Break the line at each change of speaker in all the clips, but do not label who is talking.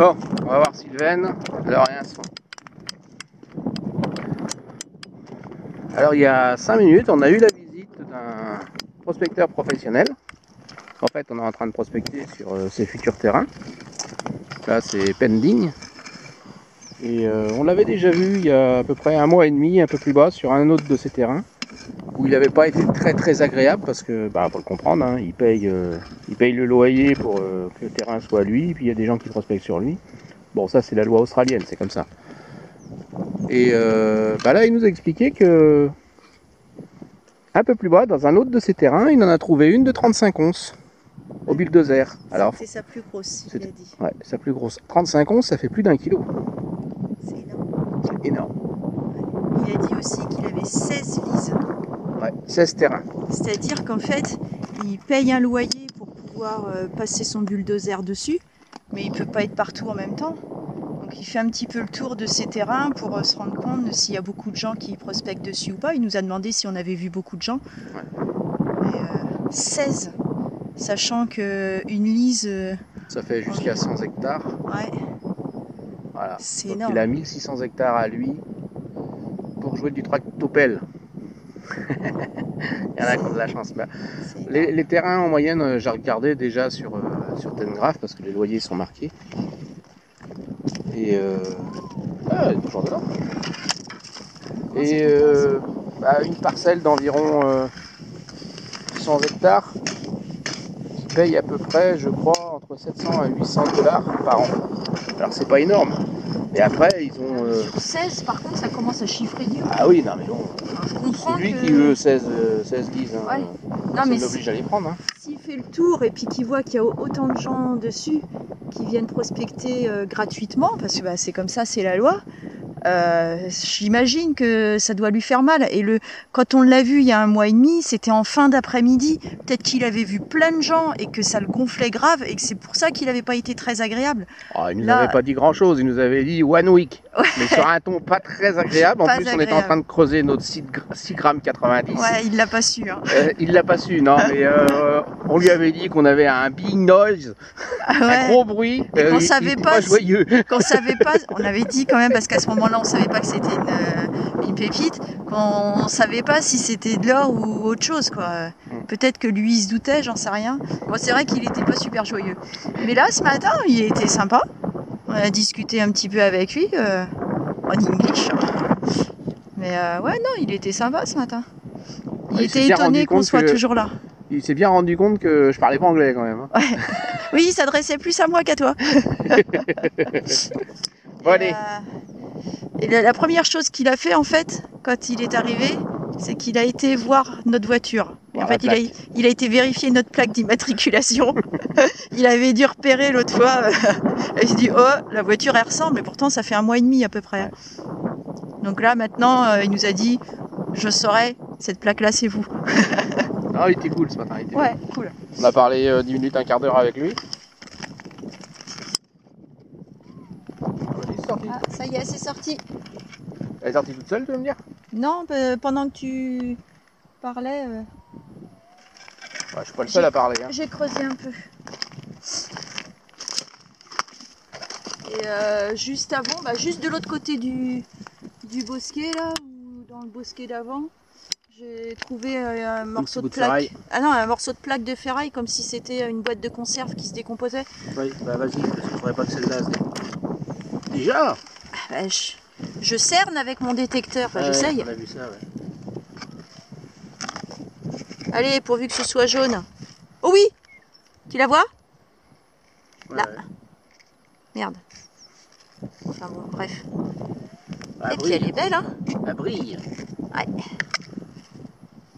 Bon, on va voir Sylvaine. Alors, rien son. Alors, il y a 5 minutes, on a eu la visite d'un prospecteur professionnel. En fait, on est en train de prospecter sur ses futurs terrains. Là, c'est pending. Et on l'avait déjà vu il y a à peu près 1 mois et demi, un peu plus bas, sur un autre de ses terrains, où il n'avait pas été très agréable, parce que, pour le comprendre, hein, il paye le loyer pour que le terrain soit à lui, puis il y a des gens qui prospectent sur lui. Bon, ça c'est la loi australienne, c'est comme ça. Et là, il nous a expliqué que, un peu plus bas, dans un autre de ses terrains, il en a trouvé une de 35 onces, au bulldozer. Alors,
c'était sa plus grosse, il a dit.
Ouais, sa plus grosse. 35 onces, ça fait plus d'1 kilo.
C'est énorme.
C'est énorme.
Il a dit aussi qu'il avait 16 lises.
Ouais, 16 terrains.
C'est-à-dire qu'en fait, il paye un loyer pour pouvoir passer son bulldozer dessus, mais il ne peut pas être partout en même temps. Donc il fait un petit peu le tour de ses terrains pour se rendre compte de s'il y a beaucoup de gens qui prospectent dessus ou pas. Il nous a demandé si on avait vu beaucoup de gens. Ouais. Mais 16, sachant qu'une lise...
ça fait jusqu'à 100 hectares.
Ouais.
Voilà.
C'est
donc
énorme.
il a 1600 hectares à lui pour jouer du tractopelle. Il y en a qui ont de la chance. Les terrains en moyenne, j'ai regardé déjà sur Tengraph parce que les loyers sont marqués. Et elle est toujours dedans. Et une parcelle d'environ 100 hectares qui paye à peu près, je crois, entre 700 à 800 dollars par an. Alors c'est pas énorme. Et après, ils ont...
Sur 16, par contre, ça commence à chiffrer dur.
Ah oui, non mais bon.
Je comprends
c'est lui
que...
qui veut 16 lises. Hein.
Ouais.
Non, mais l'oblige à les prendre. Hein.
S'il fait le tour et puis qu'il voit qu'il y a autant de gens dessus qui viennent prospecter gratuitement, parce que c'est comme ça, c'est la loi, j'imagine que ça doit lui faire mal. Et quand on l'a vu il y a 1 mois et demi, c'était en fin d'après-midi. Peut-être qu'il avait vu plein de gens et que ça le gonflait grave et que c'est pour ça qu'il n'avait pas été très agréable.
Oh, il nous avait pas dit grand-chose, il nous avait dit 1 week. Ouais. Mais sur un ton pas très agréable. En plus, on était en train de creuser notre 6 grammes 90.
Ouais, il l'a pas su. Hein.
Il l'a pas su, non. Mais on lui avait dit qu'on avait un big noise, un gros bruit.
Qu'on savait pas,
joyeux.
Qu'on savait pas. On avait dit quand même parce qu'à ce moment-là, on savait pas que c'était une pépite. On savait pas si c'était de l'or ou autre chose, quoi. Peut-être que lui, il se doutait, j'en sais rien. Bon, c'est vrai qu'il était pas super joyeux. Mais là, ce matin, il était sympa. On a discuté un petit peu avec lui en English. Mais ouais, non, il était sympa ce matin. Il était étonné qu'on soit toujours là.
Il s'est bien rendu compte que je parlais pas anglais quand même. Hein.
Ouais. Oui, il s'adressait plus à moi qu'à toi.
Bon, allez.
Et la première chose qu'il a fait en fait, quand il est arrivé, c'est qu'il a été voir notre voiture. Et en fait, il a été vérifier notre plaque d'immatriculation. Il avait dû repérer l'autre fois. Il s'est dit, oh, la voiture elle ressemble, mais pourtant ça fait 1 mois et demi à peu près. Ouais. Donc là maintenant, il nous a dit, je saurais, cette plaque-là c'est vous.
Non, il était cool ce matin.
Ouais, cool.
On a parlé 10 minutes, un quart d'heure avec lui.
Ah, ça y est, c'est sorti.
Elle est sortie toute seule, tu veux me dire?
Non, pendant que tu parlais...
Ouais, je suis pas le seul à parler. Hein.
J'ai creusé un peu. Et juste avant, juste de l'autre côté du bosquet, là, ou dans le bosquet d'avant, j'ai trouvé un morceau de plaque. Ah non, un morceau de plaque de ferraille, comme si c'était une boîte de conserve qui se décomposait.
Oui, vas-y, parce que je ne voudrais pas que celle-là se décompose. Déjà
je cerne avec mon détecteur, j'essaye.
On a vu ça, ouais.
Allez, pourvu que ce soit jaune. Oh oui! Tu la vois?
Ouais,
là.
Ouais.
Merde. Enfin bon, bref.
Elle
Et puis elle est belle, hein?
Elle brille.
Ouais.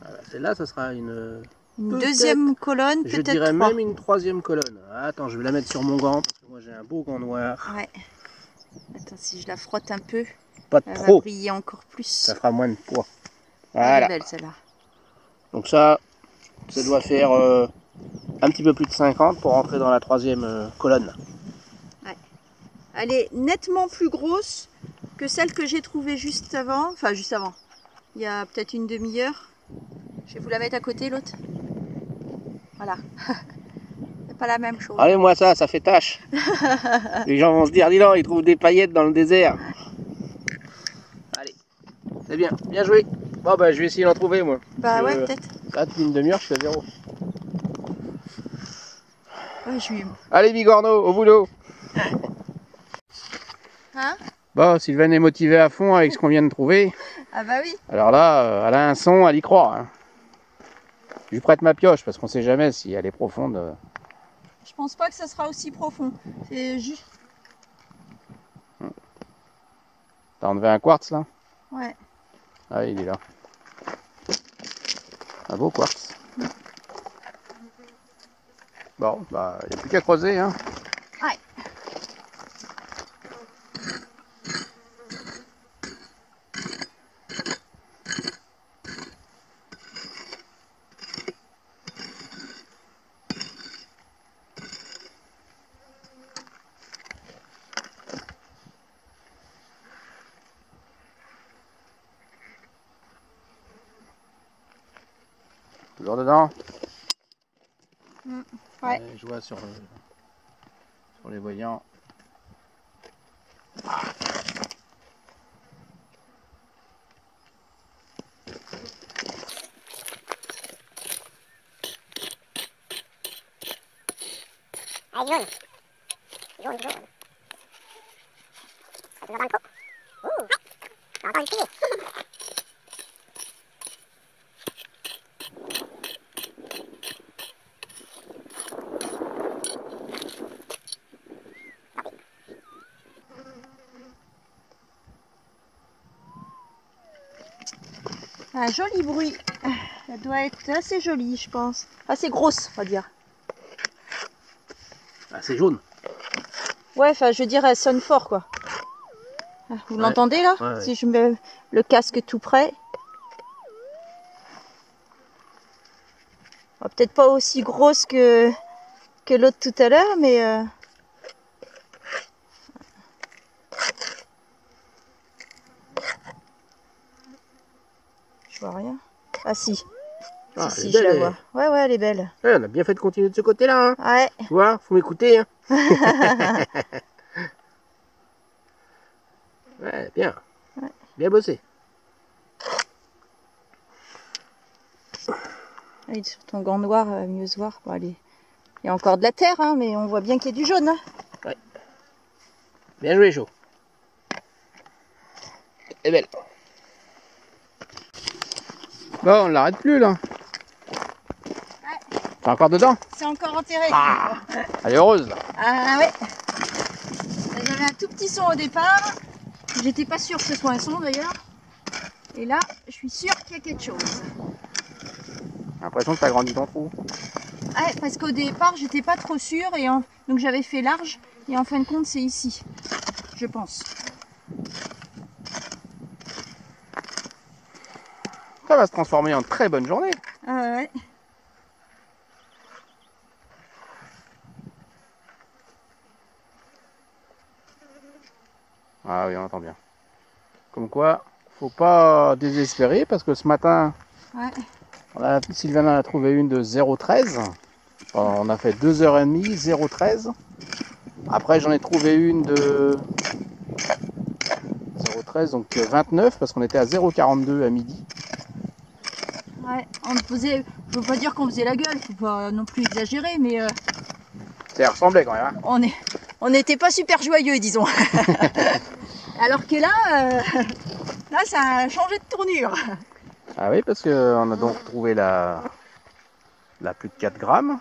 Voilà, celle-là, ça sera une
deuxième colonne, peut-être.
Je dirais même une 3e colonne. Attends, je vais la mettre sur mon gant, parce que moi j'ai un beau gant noir.
Ouais. Attends, si je la frotte un peu,
pas
elle
trop.
va briller encore plus.
Ça fera moins de poids.
Voilà. Elle est belle celle-là.
Donc ça doit faire un petit peu plus de 50 pour rentrer dans la 3e colonne.
Ouais. Elle est nettement plus grosse que celle que j'ai trouvée juste avant. Enfin, juste avant. Il y a peut-être une demi-heure. Je vais vous la mettre à côté, l'autre. Voilà. pas la même chose.
Allez-moi ça, ça fait tâche. Les gens vont se dire, dis donc, ils trouvent des paillettes dans le désert. Allez, c'est bien, bien joué. Bon bah je vais essayer d'en trouver moi.
Bah ouais, peut-être.
Là depuis une demi-heure je suis à 0.
Ouais, je lui...
Allez Bigorneau, au boulot.
Hein?
Bon, Sylvaine est motivée à fond avec ce qu'on vient de trouver.
Ah bah oui.
Alors là, elle a un son, elle y croit. Hein. Je lui prête ma pioche parce qu'on sait jamais si elle est profonde.
Je pense pas que ça sera aussi profond. C'est juste...
T'as enlevé un quartz là?
Ouais.
Ah il est là. Un beau quartz. Bon, bah il n'y a plus qu'à creuser. Hein.
Ouais.
Toujours dedans?
Ouais.
Je vois sur les voyants.
Ah, jaune. Jaune, jaune. Ça te va dans le pot? Ouh, t'as encore une filet.
Un joli bruit. Ça doit être assez joli, je pense. Assez grosse, on va dire.
Ah, c'est jaune.
Ouais, enfin, je veux dire, elle sonne fort, quoi. Vous l'entendez, là?
Ouais.
Si je mets le casque tout près. Oh, peut-être pas aussi grosse que l'autre tout à l'heure, mais... Je vois rien. Ah si.
Ah,
si,
elle est
je
belle,
la
elle.
vois. Ouais, ouais, elle est belle.
Ouais, on a bien fait de continuer de ce côté-là. Hein.
Ouais.
Tu vois, faut m'écouter. Hein. Ouais, bien.
Ouais.
Bien bossé.
Oui, sur ton gant noir, mieux se voir. Bon, allez. Il y a encore de la terre, hein, mais on voit bien qu'il y a du jaune. Hein.
Ouais. Bien joué, Jo. Elle est belle. Bon, on l'arrête plus là.
Ouais.
T'es encore dedans?
C'est encore enterré.
Ah, elle est heureuse là.
Ah ouais. J'avais un tout petit son au départ. J'étais pas sûre que ce soit un son d'ailleurs. Et là, je suis sûre qu'il y a quelque chose.
J'ai l'impression que t'as grandi ton trou.
Ouais, parce qu'au départ, j'étais pas trop sûre et donc j'avais fait large. Et en fin de compte, c'est ici. Je pense.
Ça va se transformer en très bonne journée.
Ah ouais.
Ah oui, on entend bien. Comme quoi, faut pas désespérer parce que ce matin,
Ouais.
Sylvain en a trouvé une de 0,13. On a fait 2h30, 0,13. Après, j'en ai trouvé une de 0,13, donc 29, parce qu'on était à 0,42 à midi.
Ouais, on faisait, je veux pas dire qu'on faisait la gueule, faut pas non plus exagérer, mais
Ça ressemblait quand même. Hein.
on n'était pas super joyeux, disons. Alors que là, là, ça a changé de tournure.
Ah oui, parce qu'on a donc trouvé la plus de 4 grammes.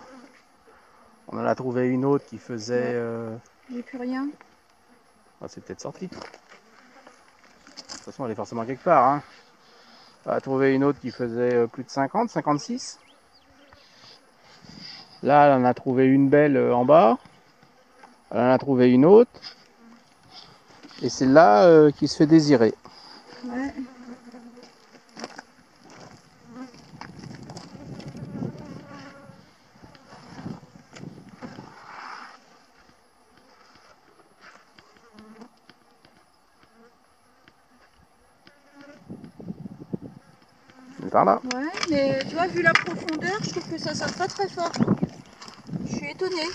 On en a trouvé une autre qui faisait...
J'ai plus rien.
Ah, c'est peut-être sorti. De toute façon, elle est forcément quelque part. Hein. On a trouvé une autre qui faisait plus de 50, 56. Là, elle en a trouvé une belle en bas. Elle en a trouvé une autre. Et c'est là qui se fait désirer.
Ouais.
Par là.
Ouais, mais tu vois, vu la profondeur, je trouve que ça sonne pas très fort. Je suis étonnée. étonnée.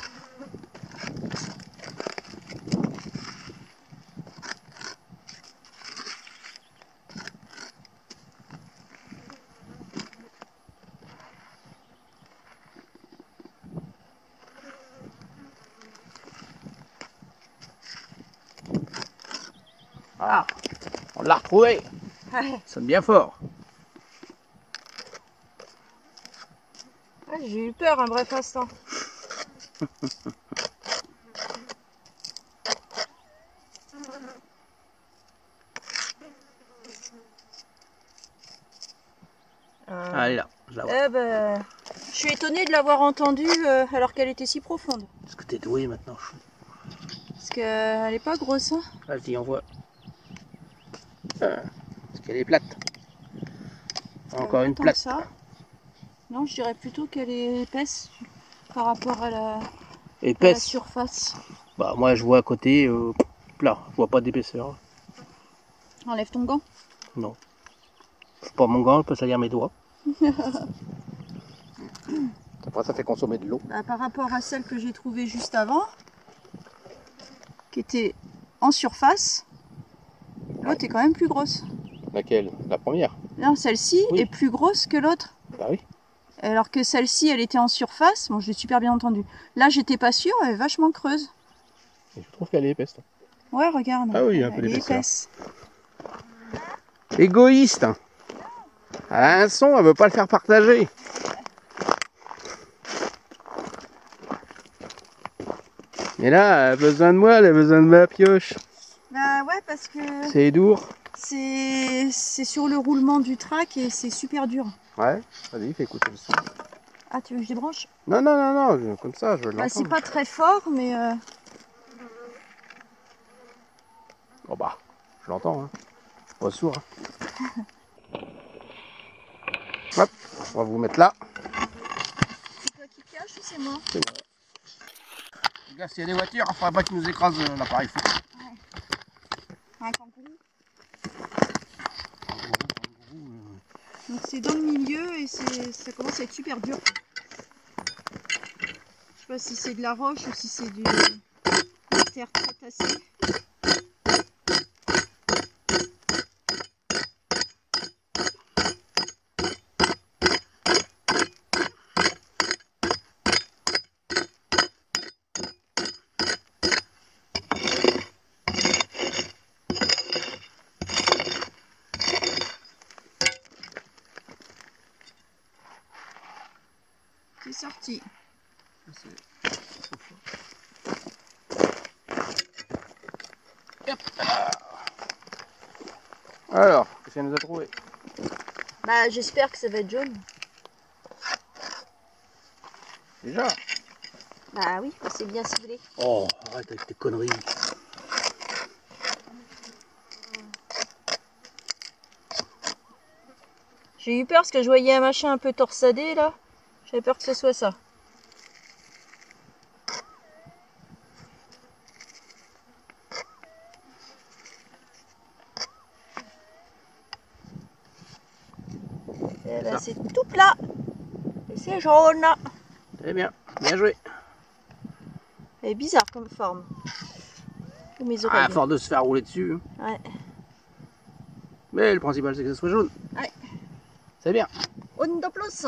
Ah, on l'a retrouvé.
Ouais.
Ça sonne bien fort.
Ouais, j'ai eu peur un bref instant.
Allez là, je la vois.
Eh ben, je suis étonnée de l'avoir entendue alors qu'elle était si profonde.
Est-ce que t'es doué maintenant?
Parce qu'elle est pas grosse. Hein.
Vas-y, envoie. Parce qu'elle est plate. Encore une
Tant
plate.
que ça. Non, je dirais plutôt qu'elle est épaisse par rapport à la
Épaisse.
surface.
Bah moi je vois à côté plat, je vois pas d'épaisseur.
Enlève ton gant.
Non. C'est pas mon gant, je peux salir mes doigts. Après ça fait consommer de l'eau.
Bah, par rapport à celle que j'ai trouvée juste avant, qui était en surface, l'autre est quand même plus grosse.
Laquelle? La première?
Non, celle-ci
Oui.
est plus grosse que l'autre.
Bah oui.
Alors que celle-ci, elle était en surface. Bon, je l'ai super bien entendu. Là, j'étais pas sûre, elle est vachement creuse.
Et je trouve qu'elle est épaisse. Toi.
Ouais, regarde.
Ah oui, un peu
elle est
d'épaisseur.
épaisse.
Égoïste. Elle a un son, elle veut pas le faire partager. Mais là, elle a besoin de moi, elle a besoin de ma pioche.
Bah ouais, parce que
C'est lourd.
c'est sur le roulement du track et c'est super dur.
Ouais, vas-y, fais écouter le son.
Ah, tu veux que je débranche?
Non, non, non, non, comme ça, je veux
Bah,
l'entendre.
c'est pas très fort, mais...
Oh bah, je l'entends, hein. Pas sourd. Hein. Hop, on va vous mettre là.
C'est toi qui cache ou c'est moi?
C'est moi. Les gars, s'il y a des voitures, il faudrait pas qu'ils nous écrasent l'appareil photo.
Un kangourou. Donc c'est dans le milieu et ça commence à être super dur. Je sais pas si c'est de la roche ou si c'est de la terre très tassée. C'est sorti.
Alors, qu'est-ce qu'elle nous a trouvé?
Bah j'espère que ça va être jaune.
Déjà?
Bah oui, c'est bien ciblé.
Oh, arrête avec tes conneries.
J'ai eu peur parce que je voyais un machin un peu torsadé là. J'avais peur que ce soit ça. Et ben, c'est tout plat. Et c'est jaune.
Très bien, bien joué.
Elle est bizarre comme forme. Ou mes oreilles.
Ah, fort de se faire rouler dessus.
Ouais.
Mais le principal c'est que ça soit jaune.
Ouais.
C'est bien.
Un de plus.